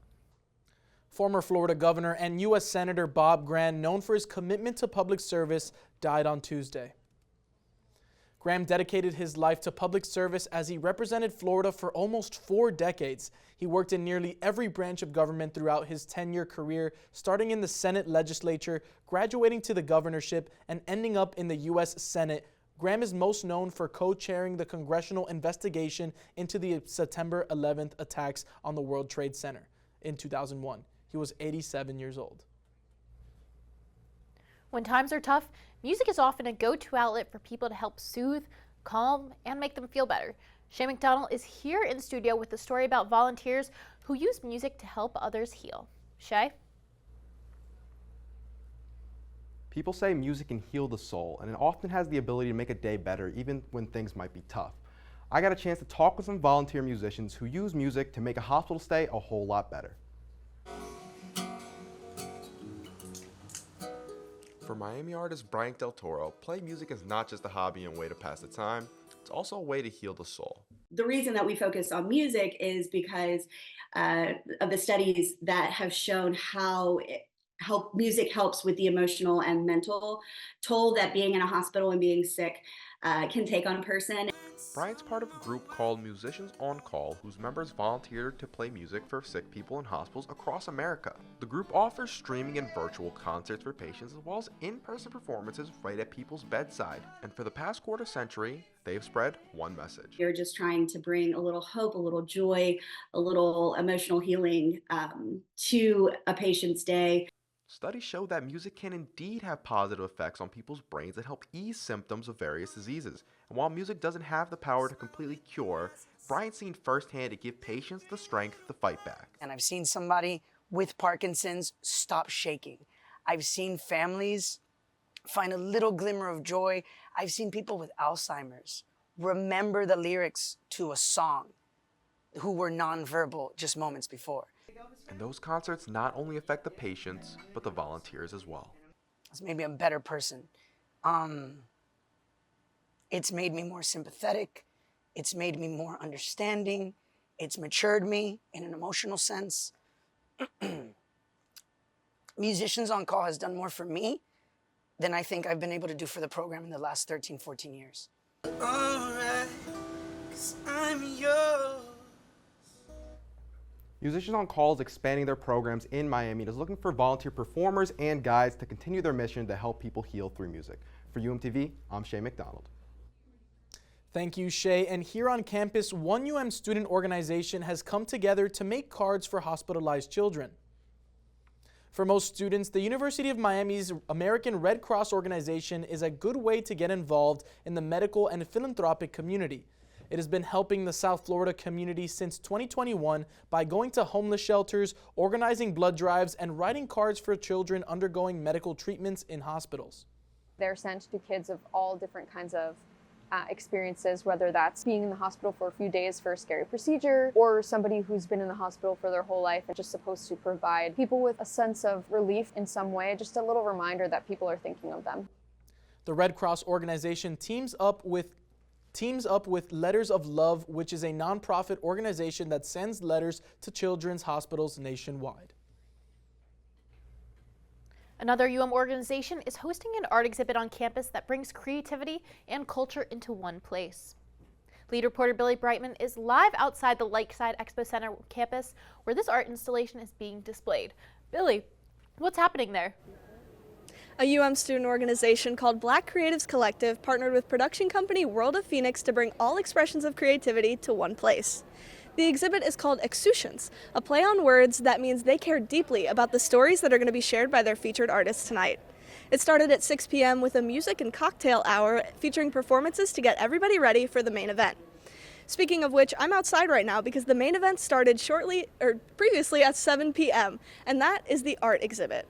Former Florida Governor and U.S. Senator Bob Graham, known for his commitment to public service, died on Tuesday. Graham dedicated his life to public service as he represented Florida for almost 4 decades. He worked in nearly every branch of government throughout his 10-year career, starting in the Senate legislature, graduating to the governorship, and ending up in the U.S. Senate. Graham is most known for co-chairing the congressional investigation into the September 11th attacks on the World Trade Center in 2001. He was 87 years old. When times are tough, music is often a go-to outlet for people to help soothe, calm, and make them feel better. Shay McDonald is here in studio with a story about volunteers who use music to help others heal. Shay? People say music can heal the soul, and it often has the ability to make a day better even when things might be tough. I got a chance to talk with some volunteer musicians who use music to make a hospital stay a whole lot better. For Miami artist Brian Del Toro, playing music is not just a hobby and way to pass the time, it's also a way to heal the soul. The reason that we focus on music is because of the studies that have shown how music helps with the emotional and mental toll that being in a hospital and being sick can take on a person. Brian's part of a group called Musicians on Call, whose members volunteer to play music for sick people in hospitals across America. The group offers streaming and virtual concerts for patients as well as in-person performances right at people's bedside. And for the past quarter century, they've spread one message. You're just trying to bring a little hope, a little joy, a little emotional healing to a patient's day. Studies show that music can indeed have positive effects on people's brains that help ease symptoms of various diseases. And while music doesn't have the power to completely cure, Brian's seen firsthand to give patients the strength to fight back. And I've seen somebody with Parkinson's stop shaking. I've seen families find a little glimmer of joy. I've seen people with Alzheimer's remember the lyrics to a song who were nonverbal just moments before. And those concerts not only affect the patients, but the volunteers as well. It's made me a better person. It's made me more sympathetic. It's made me more understanding. It's matured me in an emotional sense. Musicians on Call has done more for me than I think I've been able to do for the program in the last 13, 14 years. All right, 'cause I'm yours. Musicians on Call is expanding their programs in Miami and is looking for volunteer performers and guides to continue their mission to help people heal through music. For UMTV, I'm Shay McDonald. Thank you, Shay. And here on campus, one UM student organization has come together to make cards for hospitalized children. For most students, the University of Miami's American Red Cross organization is a good way to get involved in the medical and philanthropic community. It has been helping the South Florida community since 2021 by going to homeless shelters, organizing blood drives, and writing cards for children undergoing medical treatments in hospitals. They're sent to kids of all different kinds of experiences, whether that's being in the hospital for a few days for a scary procedure, or somebody who's been in the hospital for their whole life and just supposed to provide people with a sense of relief in some way, just a little reminder that people are thinking of them. The Red Cross organization teams up with Letters of Love, which is a nonprofit organization that sends letters to children's hospitals nationwide. Another UM organization is hosting an art exhibit on campus that brings creativity and culture into one place. Lead reporter Billy Brightman is live outside the Lakeside Expo Center campus where this art installation is being displayed. Billy, what's happening there? A UM student organization called Black Creatives Collective partnered with production company World of Phoenix to bring all expressions of creativity to one place. The exhibit is called Exusions, a play on words that means they care deeply about the stories that are going to be shared by their featured artists tonight. It started at 6 p.m. with a music and cocktail hour featuring performances to get everybody ready for the main event. Speaking of which, I'm outside right now because the main event started previously at 7 p.m., and that is the art exhibit.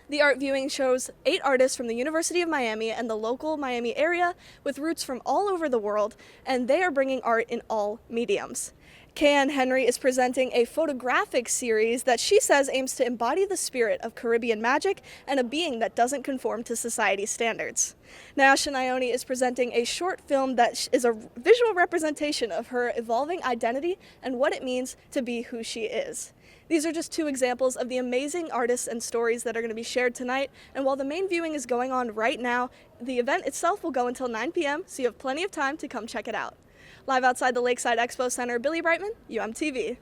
The art viewing shows 8 artists from the University of Miami and the local Miami area with roots from all over the world, and they are bringing art in all mediums. Kayan Henry is presenting a photographic series that she says aims to embody the spirit of Caribbean magic and a being that doesn't conform to society's standards. Nyasha Nyoni is presenting a short film that is a visual representation of her evolving identity and what it means to be who she is. These are just 2 examples of the amazing artists and stories that are going to be shared tonight, and while the main viewing is going on right now, the event itself will go until 9 p.m., so you have plenty of time to come check it out. Live outside the Lakeside Expo Center, Billy Brightman, UMTV.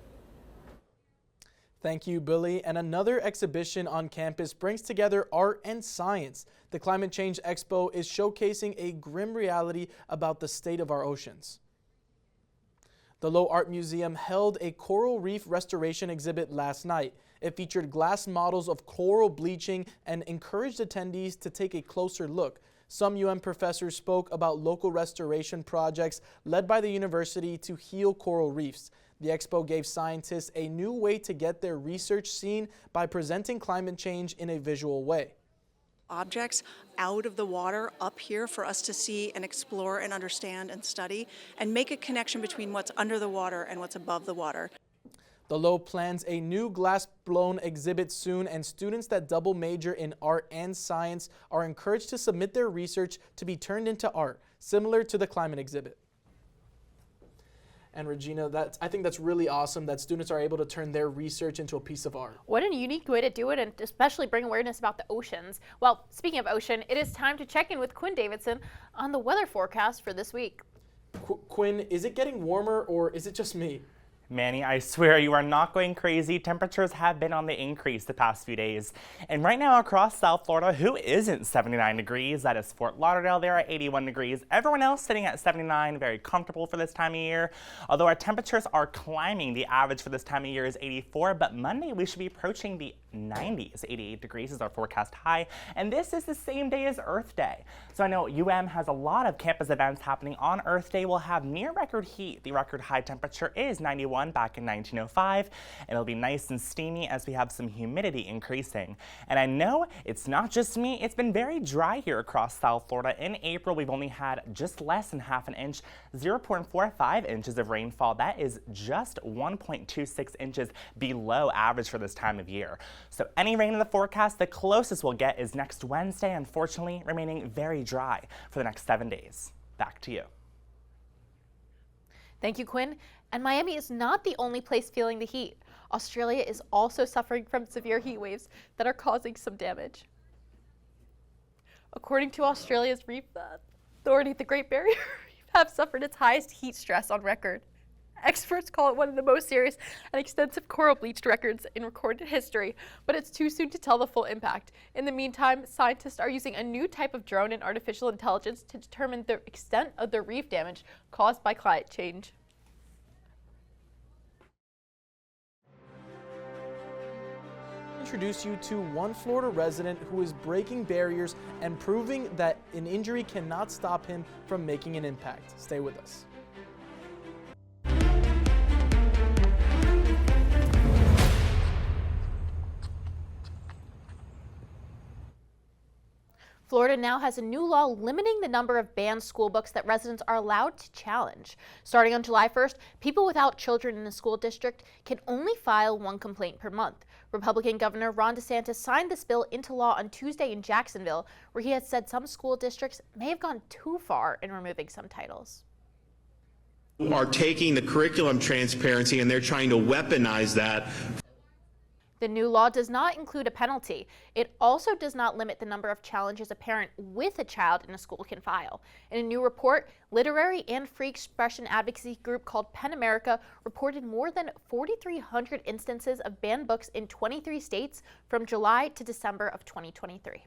Thank you, Billy. And another exhibition on campus brings together art and science. The Climate Change Expo is showcasing a grim reality about the state of our oceans. The Low Art Museum held a coral reef restoration exhibit last night. It featured glass models of coral bleaching and encouraged attendees to take a closer look. Some UM professors spoke about local restoration projects led by the university to heal coral reefs. The expo gave scientists a new way to get their research seen by presenting climate change in a visual way. Objects out of the water up here for us to see and explore and understand and study and make a connection between what's under the water and what's above the water. The Low plans a new glass-blown exhibit soon, and students that double major in art and science are encouraged to submit their research to be turned into art, similar to the climate exhibit. And Regina, I think that's really awesome that students are able to turn their research into a piece of art. What a unique way to do it, and especially bring awareness about the oceans. Well, speaking of ocean, it is time to check in with Quinn Davidson on the weather forecast for this week. Quinn, is it getting warmer or is it just me? Manny, I swear you are not going crazy. Temperatures have been on the increase the past few days. And right now across South Florida, who isn't 79 degrees? That is Fort Lauderdale there at 81 degrees. Everyone else sitting at 79, very comfortable for this time of year. Although our temperatures are climbing, the average for this time of year is 84, but Monday we should be approaching the 90s. 88 degrees is our forecast high, and this is the same day as Earth Day. So I know UM has a lot of campus events happening on Earth Day. We'll have near record heat. The record high temperature is 91 back in 1905, and it'll be nice and steamy as we have some humidity increasing. And I know it's not just me, it's been very dry here across South Florida. In April, we've only had just less than half an inch, 0.45 inches of rainfall. That is just 1.26 inches below average for this time of year. So any rain in the forecast, the closest we'll get is next Wednesday, unfortunately remaining very dry for the next 7 days. Back to you. Thank you, Quinn. And Miami is not the only place feeling the heat. Australia is also suffering from severe heat waves that are causing some damage. According to Australia's Reef Authority, the Great Barrier Reef have suffered its highest heat stress on record. Experts call it one of the most serious and extensive coral bleached records in recorded history, but it's too soon to tell the full impact. In the meantime, scientists are using a new type of drone and artificial intelligence to determine the extent of the reef damage caused by climate change. Introduce you to one Florida resident who is breaking barriers and proving that an injury cannot stop him from making an impact. Stay with us. Florida now has a new law limiting the number of banned school books that residents are allowed to challenge. Starting on July 1st, people without children in a school district can only file one complaint per month. Republican Governor Ron DeSantis signed this bill into law on Tuesday in Jacksonville, where he had said some school districts may have gone too far in removing some titles. Are taking the curriculum transparency and they're trying to weaponize that. The new law does not include a penalty. It also does not limit the number of challenges a parent with a child in a school can file. In a new report, literary and free expression advocacy group called PEN America reported more than 4,300 instances of banned books in 23 states from July to December of 2023.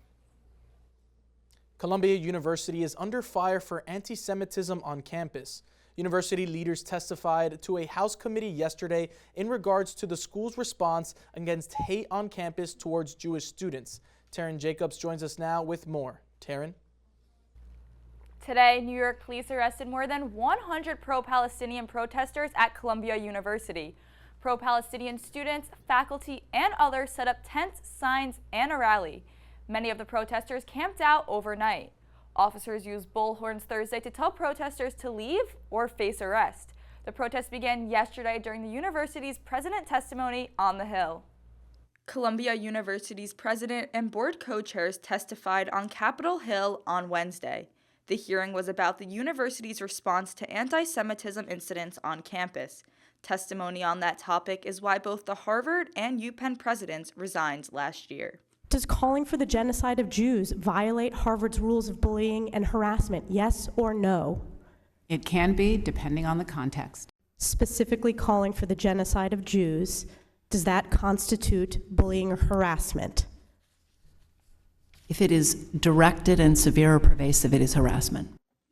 Columbia University is under fire for anti-Semitism on campus. University leaders testified to a House committee yesterday in regards to the school's response against hate on campus towards Jewish students. Taryn Jacobs joins us now with more. Taryn? Today, New York police arrested more than 100 pro-Palestinian protesters at Columbia University. Pro-Palestinian students, faculty, and others set up tents, signs, and a rally. Many of the protesters camped out overnight. Officers used bullhorns Thursday to tell protesters to leave or face arrest. The protest began yesterday during the university's president testimony on the Hill. Columbia University's president and board co-chairs testified on Capitol Hill on Wednesday. The hearing was about the university's response to anti-Semitism incidents on campus. Testimony on that topic is why both the Harvard and UPenn presidents resigned last year. Does calling for the genocide of Jews violate Harvard's rules of bullying and harassment, yes or no? It can be, depending on the context. Specifically calling for the genocide of Jews, does that constitute bullying or harassment? If it is directed and severe or pervasive, it is harassment.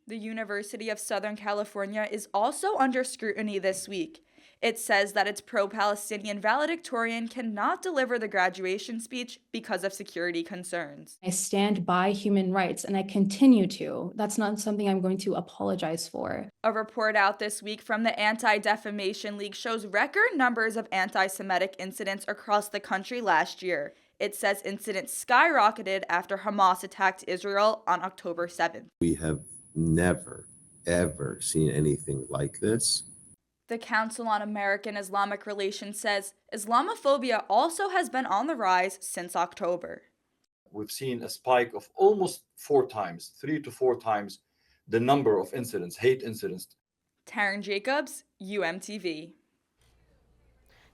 The University of Southern California is also under scrutiny this week. It says that its pro-Palestinian valedictorian cannot deliver the graduation speech because of security concerns. I stand by human rights, and I continue to. That's not something I'm going to apologize for. A report out this week from the Anti-Defamation League shows record numbers of anti-Semitic incidents across the country last year. It says incidents skyrocketed after Hamas attacked Israel on October 7th. We have never, ever seen anything like this. The Council on American Islamic Relations says Islamophobia also has been on the rise since October. We've seen a spike of almost 3 to 4 times the number of incidents, hate incidents. Taryn Jacobs, UMTV.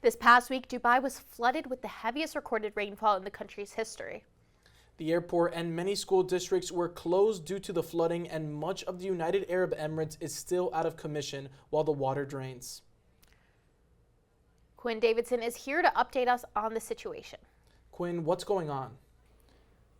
This past week, Dubai was flooded with the heaviest recorded rainfall in the country's history. The airport and many school districts were closed due to the flooding, and much of the United Arab Emirates is still out of commission while the water drains. Quinn Davidson is here to update us on the situation. Quinn, what's going on?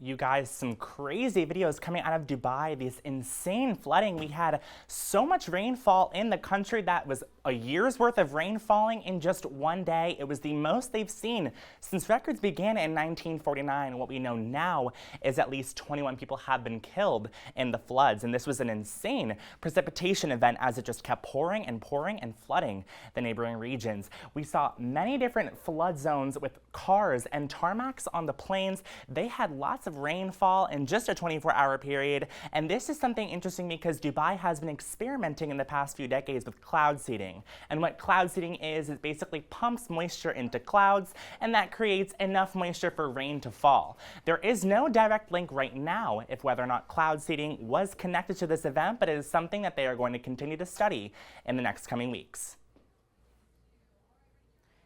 You guys, some crazy videos coming out of Dubai, this insane flooding. We had so much rainfall in the country that was a year's worth of rain falling in just one day. It was the most they've seen since records began in 1949. What we know now is at least 21 people have been killed in the floods, and this was an insane precipitation event as it just kept pouring and pouring and flooding the neighboring regions. We saw many different flood zones with cars and tarmacs on the plains. They had lots of rainfall in just a 24-hour period, and this is something interesting because Dubai has been experimenting in the past few decades with cloud seeding. And what cloud seeding is it basically pumps moisture into clouds, and that creates enough moisture for rain to fall. There is no direct link right now if whether or not cloud seeding was connected to this event, but it is something that they are going to continue to study in the next coming weeks.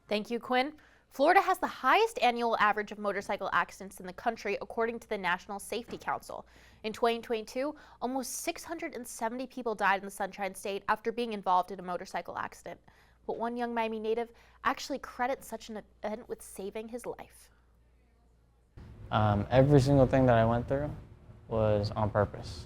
Thank you, Quinn. Florida has the highest annual average of motorcycle accidents in the country, according to the National Safety Council. In 2022, almost 670 people died in the Sunshine State after being involved in a motorcycle accident. But one young Miami native actually credits such an event with saving his life. Every single thing that I went through was on purpose.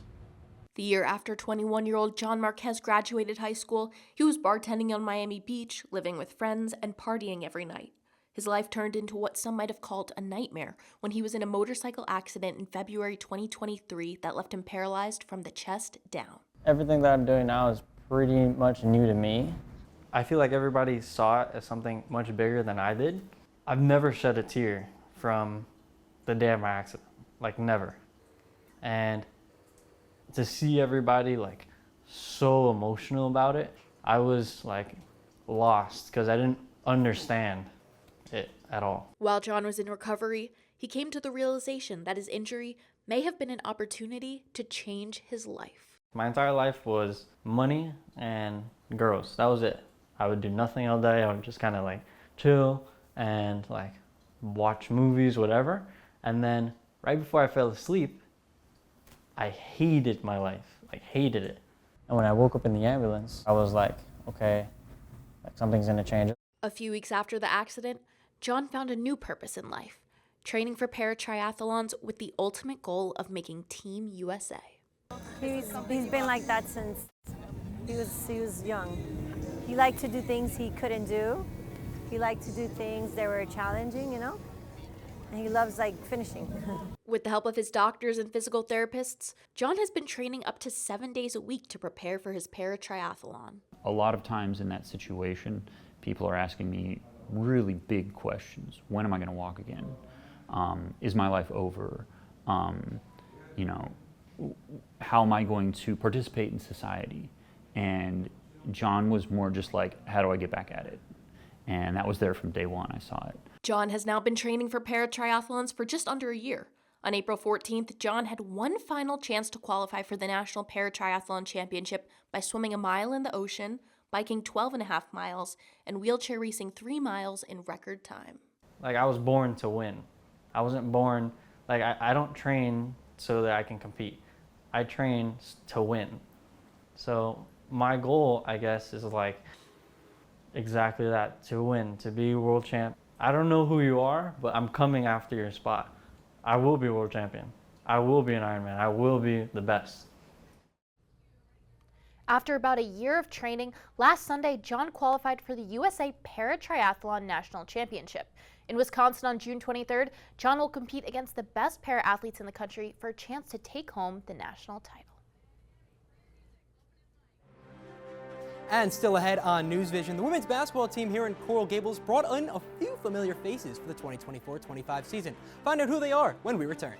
The year after 21-year-old John Marquez graduated high school, he was bartending on Miami Beach, living with friends, and partying every night. His life turned into what some might have called a nightmare when he was in a motorcycle accident in February 2023 that left him paralyzed from the chest down. Everything that I'm doing now is pretty much new to me. I feel like everybody saw it as something much bigger than I did. I've never shed a tear from the day of my accident, like never. And to see everybody like so emotional about it, I was like lost because I didn't understand it at all. While John was in recovery, he came to the realization that his injury may have been an opportunity to change his life. My entire life was money and girls. That was it. I would do nothing all day. I would just kind of like chill and like watch movies, whatever. And then right before I fell asleep, I hated my life, like hated it. And when I woke up in the ambulance, I was like, okay, like something's gonna change. A few weeks after the accident, John found a new purpose in life, training for para-triathlons with the ultimate goal of making Team USA. He's been like that since he was young. He liked to do things he couldn't do. He liked to do things that were challenging, you know? And he loves like finishing. With the help of his doctors and physical therapists, John has been training up to 7 days a week to prepare for his para-triathlon. A lot of times in that situation, people are asking me really big questions. When am I going to walk again? Is my life over? You know, how am I going to participate in society? And John was more just like, how do I get back at it? And that was there from day one. I saw it. John has now been training for para-triathlons for just under a year. On April 14th, John had one final chance to qualify for the National Para-Triathlon Championship by swimming a mile in the ocean, biking 12.5 miles, and wheelchair racing 3 miles in record time. Like I was born to win. I wasn't born, like I don't train so that I can compete. I train to win. So my goal, I guess, is like exactly that, to win, to be world champ. I don't know who you are, but I'm coming after your spot. I will be world champion. I will be an Ironman. I will be the best. After about a year of training, last Sunday, John qualified for the USA Para-Triathlon National Championship. In Wisconsin on June 23rd, John will compete against the best para-athletes in the country for a chance to take home the national title. And still ahead on NewsVision, the women's basketball team here in Coral Gables brought in a few familiar faces for the 2024-25 season. Find out who they are when we return.